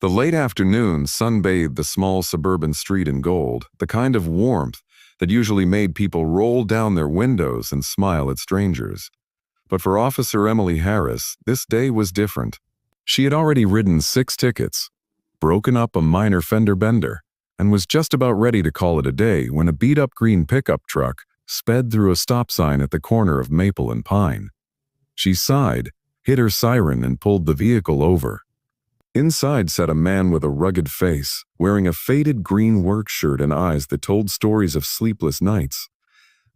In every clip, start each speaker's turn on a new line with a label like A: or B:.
A: The late afternoon sunbathed the small suburban street in gold, the kind of warmth that usually made people roll down their windows and smile at strangers. But for Officer Emily Harris, this day was different. She had already ridden 6 tickets, broken up a minor fender bender, and was just about ready to call it a day when a beat-up green pickup truck sped through a stop sign at the corner of Maple and Pine. She sighed, hit her siren, and pulled the vehicle over. Inside sat a man with a rugged face, wearing a faded green work shirt and eyes that told stories of sleepless nights.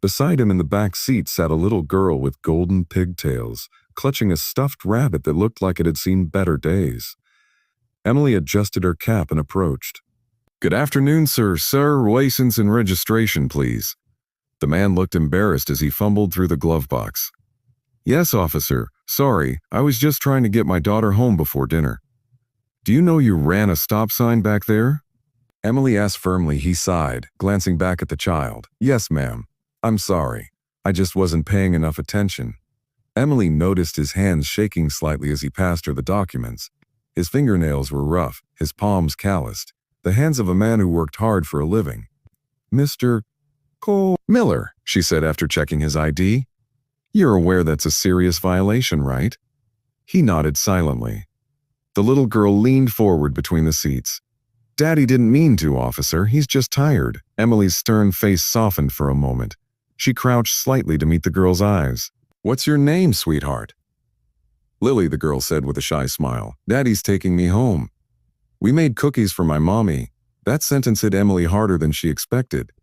A: Beside him in the back seat sat a little girl with golden pigtails, clutching a stuffed rabbit that looked like it had seen better days. Emily adjusted her cap and approached. "Good afternoon, sir. Sir, license and registration, please." The man looked embarrassed as he fumbled through the glove box. "Yes, officer. Sorry, I was just trying to get my daughter home before dinner." "Do you know you ran a stop sign back there?" Emily asked firmly. He sighed, glancing back at the child. "Yes, ma'am. I'm sorry. I just wasn't paying enough attention." Emily noticed his hands shaking slightly as he passed her the documents. His fingernails were rough, his palms calloused, the hands of a man who worked hard for a living. "Mr. Cole Miller," she said after checking his ID. "You're aware that's a serious violation, right?" He nodded silently. The little girl leaned forward between the seats. "Daddy didn't mean to, officer. He's just tired." Emily's stern face softened for a moment. She crouched slightly to meet the girl's eyes. "What's your name, sweetheart?" "Lily," the girl said with a shy smile. "Daddy's taking me home." "We made cookies for my mommy." That sentence hit Emily harder than she expected.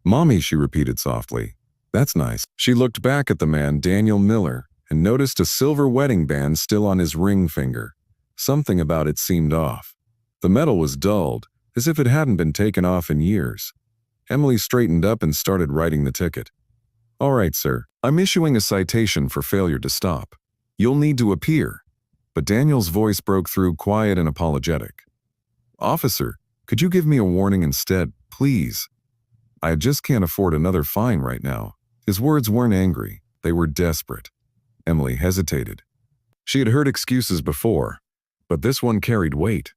A: "Mommy," she repeated softly. "That's nice." She looked back at the man, Daniel Miller, and noticed a silver wedding band still on his ring finger. Something about it seemed off. The metal was dulled, as if it hadn't been taken off in years. Emily straightened up and started writing the ticket. "All right, sir. I'm issuing a citation for failure to stop. You'll need to appear." But Daniel's voice broke through, quiet and apologetic. "Officer, could you give me a warning instead, please? I just can't afford another fine right now." His words weren't angry. They were desperate. Emily hesitated. She had heard excuses before, but this one carried weight.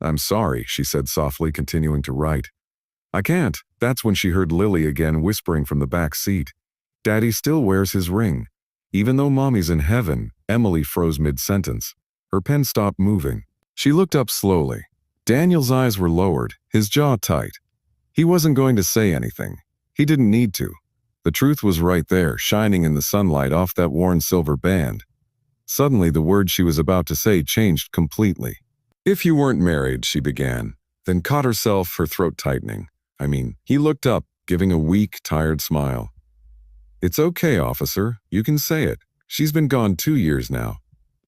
A: "I'm sorry," she said softly, continuing to write. "I can't." That's when she heard Lily again whispering from the back seat. "Daddy still wears his ring. Even though Mommy's in heaven." Emily froze mid-sentence. Her pen stopped moving. She looked up slowly. Daniel's eyes were lowered, his jaw tight. He wasn't going to say anything. He didn't need to. The truth was right there, shining in the sunlight off that worn silver band. Suddenly, the words she was about to say changed completely. "If you weren't married," she began, then caught herself, her throat tightening. He looked up, giving a weak, tired smile. "It's okay, officer. You can say it. She's been gone 2 years now."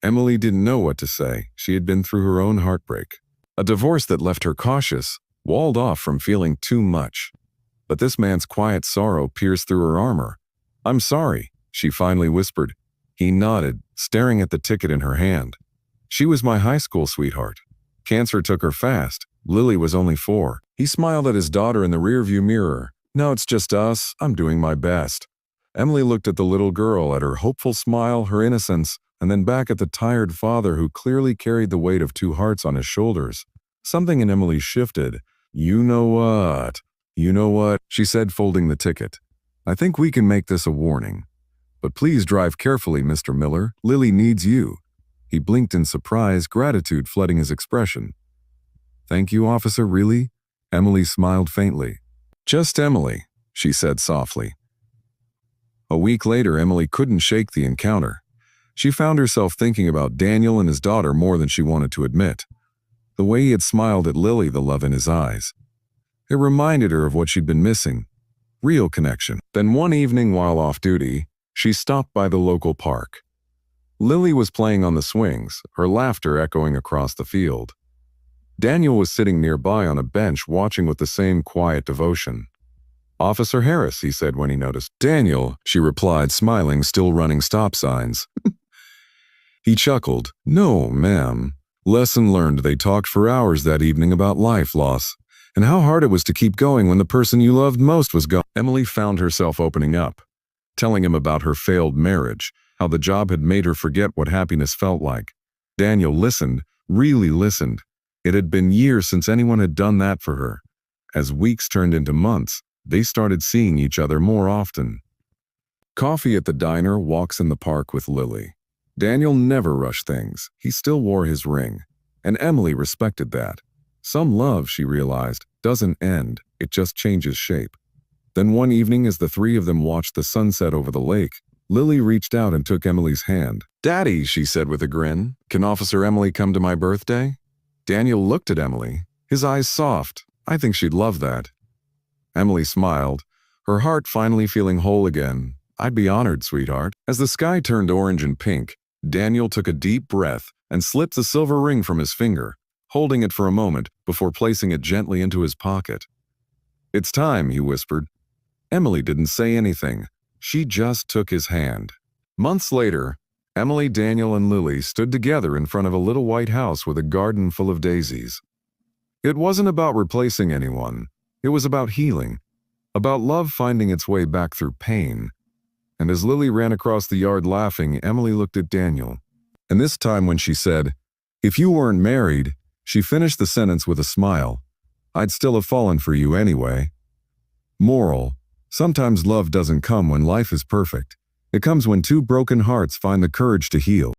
A: Emily didn't know what to say. She had been through her own heartbreak. A divorce that left her cautious, walled off from feeling too much. But this man's quiet sorrow pierced through her armor. "I'm sorry," she finally whispered. He nodded, staring at the ticket in her hand. "She was my high school sweetheart. Cancer took her fast. Lily was only 4. He smiled at his daughter in the rearview mirror. "Now it's just us. I'm doing my best." Emily looked at the little girl, at her hopeful smile, her innocence, and then back at the tired father who clearly carried the weight of 2 hearts on his shoulders. Something in Emily shifted. You know what, she said, folding the ticket. "I think we can make this a warning. But please drive carefully, Mr. Miller. Lily needs you." He blinked in surprise, gratitude flooding his expression. "Thank you, officer, really?" Emily smiled faintly. "Just Emily," she said softly. A week later, Emily couldn't shake the encounter. She found herself thinking about Daniel and his daughter more than she wanted to admit. The way he had smiled at Lily, the love in his eyes. It reminded her of what she'd been missing. Real connection. Then one evening while off duty, she stopped by the local park. Lily was playing on the swings, her laughter echoing across the field. Daniel was sitting nearby on a bench watching with the same quiet devotion. "Officer Harris," he said when he noticed. "Daniel," she replied, smiling, still running stop signs. He chuckled. "No, ma'am." Lesson learned. They talked for hours that evening about life loss, and how hard it was to keep going when the person you loved most was gone. Emily found herself opening up, telling him about her failed marriage, how the job had made her forget what happiness felt like. Daniel listened, really listened. It had been years since anyone had done that for her. As weeks turned into months, they started seeing each other more often. Coffee at the diner, walks in the park with Lily. Daniel never rushed things. He still wore his ring. And Emily respected that. Some love, she realized, doesn't end, it just changes shape. Then one evening, as the three of them watched the sunset over the lake, Lily reached out and took Emily's hand. "Daddy," she said with a grin, "can Officer Emily come to my birthday?" Daniel looked at Emily, his eyes soft. "I think she'd love that." Emily smiled, her heart finally feeling whole again. "I'd be honored, sweetheart." As the sky turned orange and pink, Daniel took a deep breath and slipped the silver ring from his finger, holding it for a moment before placing it gently into his pocket. "It's time," he whispered. Emily didn't say anything. She just took his hand. Months later, Emily, Daniel, and Lily stood together in front of a little white house with a garden full of daisies. It wasn't about replacing anyone. It was about healing, about love finding its way back through pain. And as Lily ran across the yard laughing, Emily looked at Daniel. And this time when she said, "If you weren't married," she finished the sentence with a smile. "I'd still have fallen for you anyway." Moral: sometimes love doesn't come when life is perfect. It comes when two broken hearts find the courage to heal.